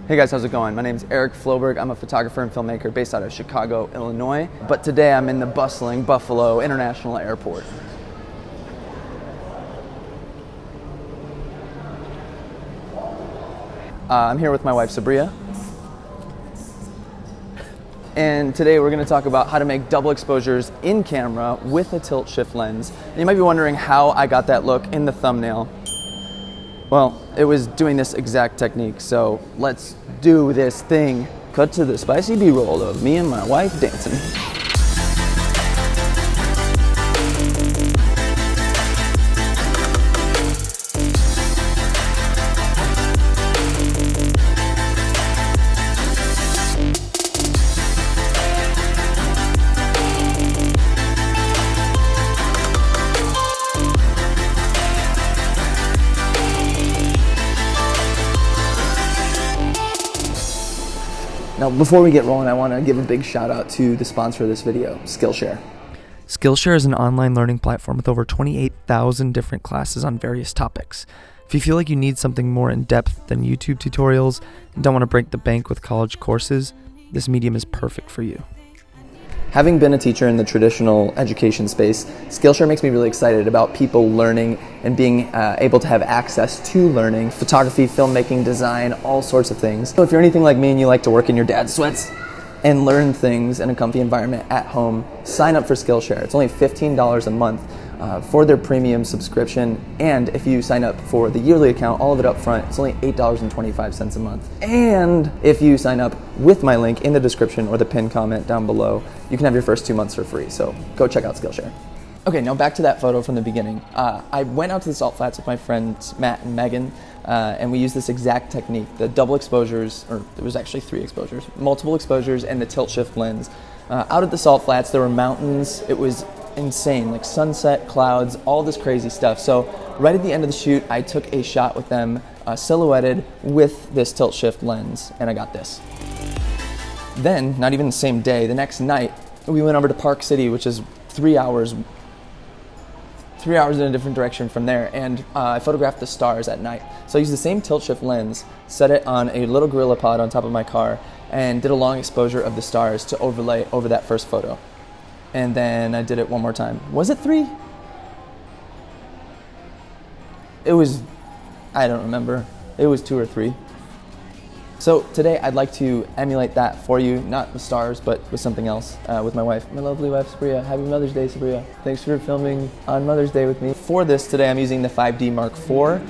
Hey guys, how's it going? My name is Eric Floberg. I'm a photographer and filmmaker based out of Chicago, Illinois. But today I'm in the bustling Buffalo International Airport. I'm here with my wife, Sabria. And today we're going to talk about how to make double exposures in camera with a tilt shift lens. And you might be wondering how I got that look in the thumbnail. Well, it was doing this exact technique, so let's do this thing. Cut to the spicy B-roll of me and my wife dancing. Now, before we get rolling, I want to give a big shout out to the sponsor of this video, Skillshare. Skillshare is an online learning platform with over 28,000 different classes on various topics. If you feel like you need something more in-depth than YouTube tutorials and don't want to break the bank with college courses, this medium is perfect for you. Having been a teacher in the traditional education space, Skillshare makes me really excited about people learning and being able to have access to learning, photography, filmmaking, design, all sorts of things. So if you're anything like me and you like to work in your dad's sweats and learn things in a comfy environment at home, sign up for Skillshare. It's only $15 a month for their premium subscription, and if you sign up for the yearly account, all of it up front, it's only $8.25 a month. And if you sign up with my link in the description or the pinned comment down below, you can have your first 2 months for free, so go check out Skillshare. Okay, now back to that photo from the beginning. I went out to the salt flats with my friends Matt and Megan, and we used this exact technique, the double exposures, or it was actually 3 exposures, multiple exposures and the tilt shift lens. Out at the salt flats, there were mountains. It was insane, like sunset, clouds, all this crazy stuff. So right at the end of the shoot, I took a shot with them silhouetted with this tilt shift lens, and I got this. Then, not even the same day, the next night, we went over to Park City, which is 3 hours in a different direction from there, and I photographed the stars at night. So I used the same tilt shift lens, set it on a little gorilla pod on top of my car, and did a long exposure of the stars to overlay over that first photo. And then I did it one more time. Was it 3? It was, I don't remember. It was 2 or 3. So today I'd like to emulate that for you, not with stars, but with something else, with my wife, my lovely wife, Sabria. Happy Mother's Day, Sabria. Thanks for filming on Mother's Day with me. For this today, I'm using the 5D Mark IV.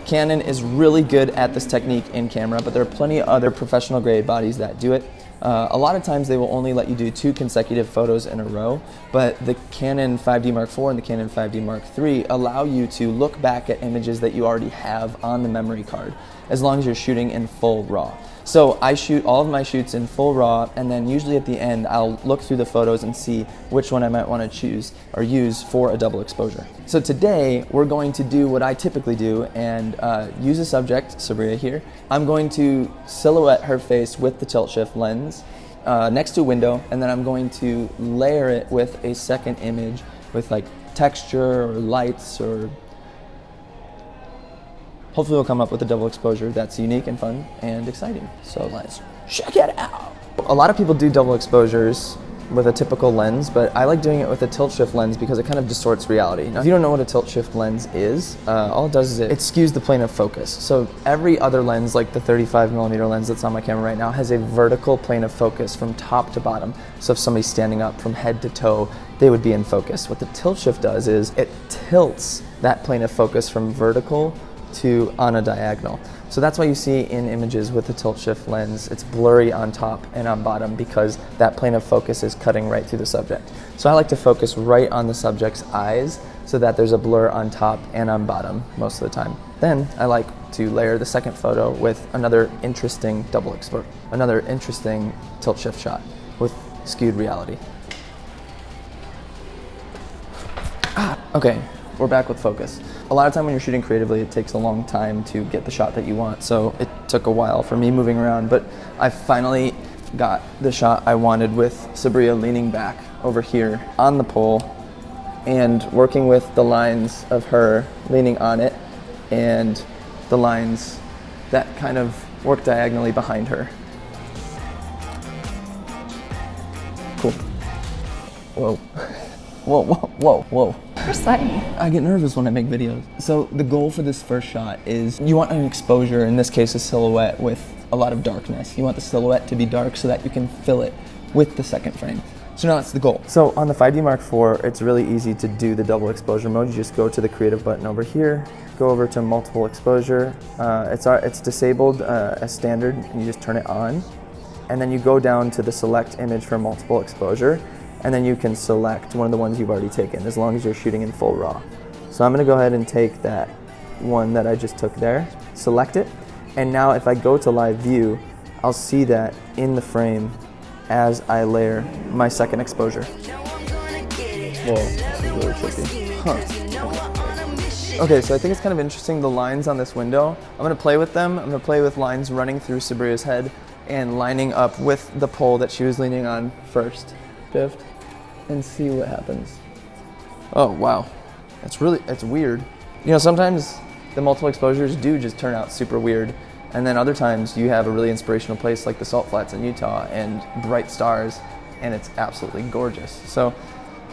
Canon is really good at this technique in camera, but there are plenty of other professional grade bodies that do it. A lot of times they will only let you do 2 consecutive photos in a row, but the Canon 5D Mark IV and the Canon 5D Mark III allow you to look back at images that you already have on the memory card, as long as you're shooting in full RAW. So I shoot all of my shoots in full RAW, and then usually at the end I'll look through the photos and see which one I might want to choose or use for a double exposure. So today we're going to do what I typically do and use a subject, Sabria here. I'm going to silhouette her face with the tilt shift lens next to a window, and then I'm going to layer it with a second image with like texture or lights, or hopefully we'll come up with a double exposure that's unique and fun and exciting. So let's check it out. A lot of people do double exposures with a typical lens, but I like doing it with a tilt shift lens because it kind of distorts reality. Now, if you don't know what a tilt shift lens is, all it does is it skews the plane of focus. So every other lens, like the 35mm lens that's on my camera right now, has a vertical plane of focus from top to bottom. So if somebody's standing up from head to toe, they would be in focus. What the tilt shift does is it tilts that plane of focus from vertical to on a diagonal. So that's why you see in images with the tilt shift lens, it's blurry on top and on bottom because that plane of focus is cutting right through the subject. So I like to focus right on the subject's eyes so that there's a blur on top and on bottom most of the time. Then I like to layer the second photo with another interesting double exposure, another interesting tilt shift shot with skewed reality. Okay. We're back with focus. A lot of time when you're shooting creatively, it takes a long time to get the shot that you want, so it took a while for me moving around, but I finally got the shot I wanted with Sabria leaning back over here on the pole and working with the lines of her leaning on it and the lines that kind of work diagonally behind her. Cool. Whoa. Whoa, whoa, whoa, whoa. You're sweating. I get nervous when I make videos. So the goal for this first shot is you want an exposure, in this case a silhouette with a lot of darkness. You want the silhouette to be dark so that you can fill it with the second frame. So now that's the goal. So on the 5D Mark IV, it's really easy to do the double exposure mode. You just go to the creative button over here, go over to multiple exposure. It's disabled as standard, and you just turn it on. And then you go down to the select image for multiple exposure, and then you can select one of the ones you've already taken as long as you're shooting in full RAW. So I'm gonna go ahead and take that one that I just took there, select it, and now if I go to live view, I'll see that in the frame as I layer my second exposure. Whoa, this is really tricky. Huh. Okay, so I think it's kind of interesting, the lines on this window. I'm gonna play with them. I'm gonna play with lines running through Sabria's head and lining up with the pole that she was leaning on first. Shift and see what happens. Oh, wow. It's weird. You know, sometimes the multiple exposures do just turn out super weird. And then other times you have a really inspirational place like the Salt Flats in Utah and bright stars, and it's absolutely gorgeous. So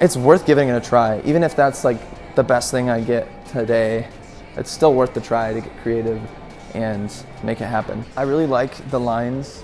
it's worth giving it a try. Even if that's like the best thing I get today, it's still worth the try to get creative and make it happen. I really like the lines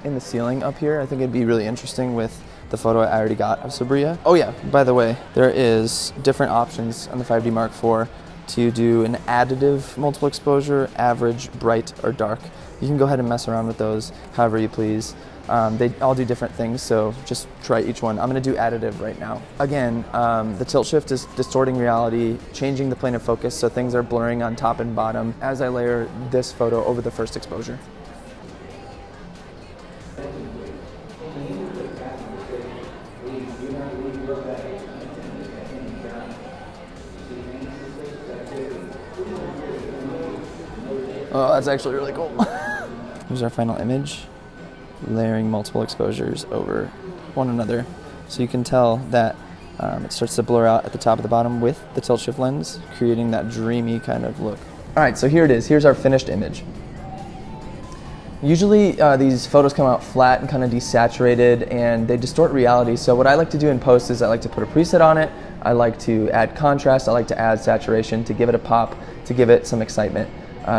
in the ceiling up here. I think it'd be really interesting with the photo I already got of Sabria. Oh yeah, by the way, there is different options on the 5D Mark IV to do an additive multiple exposure, average, bright, or dark. You can go ahead and mess around with those however you please. They all do different things, so just try each one. I'm gonna do additive right now. Again, the tilt shift is distorting reality, changing the plane of focus so things are blurring on top and bottom as I layer this photo over the first exposure. Oh, that's actually really cool. Here's our final image, layering multiple exposures over one another. So you can tell that it starts to blur out at the top of the bottom with the tilt shift lens, creating that dreamy kind of look. All right, so here it is. Here's our finished image. Usually these photos come out flat and kind of desaturated, and they distort reality. So what I like to do in post is I like to put a preset on it. I like to add contrast. I like to add saturation to give it a pop, to give it some excitement.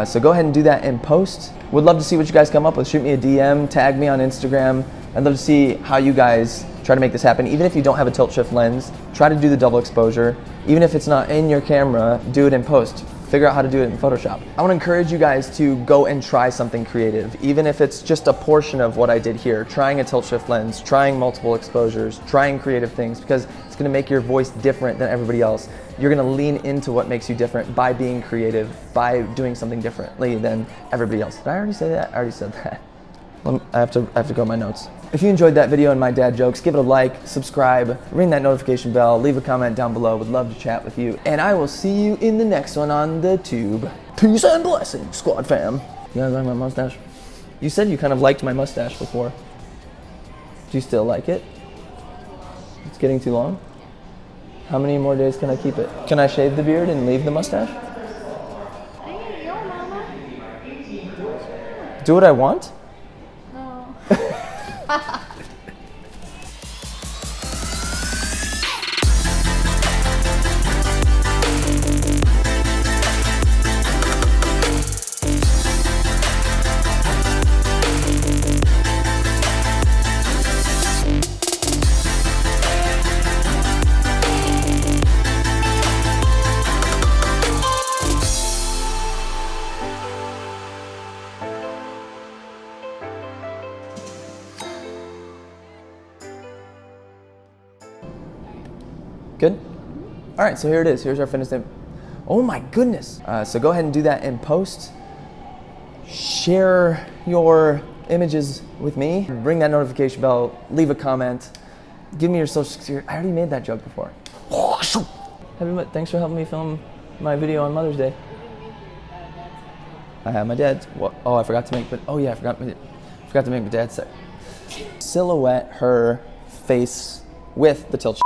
So go ahead and do that in post. Would love to see what you guys come up with. Shoot me a DM, tag me on Instagram. I'd love to see how you guys try to make this happen. Even if you don't have a tilt shift lens, try to do the double exposure. Even if it's not in your camera, do it in post. Figure out how to do it in Photoshop. I want to encourage you guys to go and try something creative, even if it's just a portion of what I did here, trying a tilt shift lens, trying multiple exposures, trying creative things, because it's going to make your voice different than everybody else. You're going to lean into what makes you different by being creative, by doing something differently than everybody else. Did I already say that? I already said that. I have to go my notes. If you enjoyed that video and my dad jokes, give it a like, subscribe, ring that notification bell, leave a comment down below. Would love to chat with you. And I will see you in the next one on the tube. Peace and blessings, squad fam. You guys like my mustache? You said you kind of liked my mustache before. Do you still like it? It's getting too long? How many more days can I keep it? Can I shave the beard and leave the mustache? Hey, yo, mama. Do what I want? No. Good? All right, so here it is. Here's our finished image. Oh my goodness. So go ahead and do that in post. Share your images with me. Ring that notification bell. Leave a comment. Give me your social security. I already made that joke before. Thanks for helping me film my video on Mother's Day. I have my dad's. Oh, I forgot to make. Oh yeah, I forgot to make my dad's set. Silhouette her face with the tilt.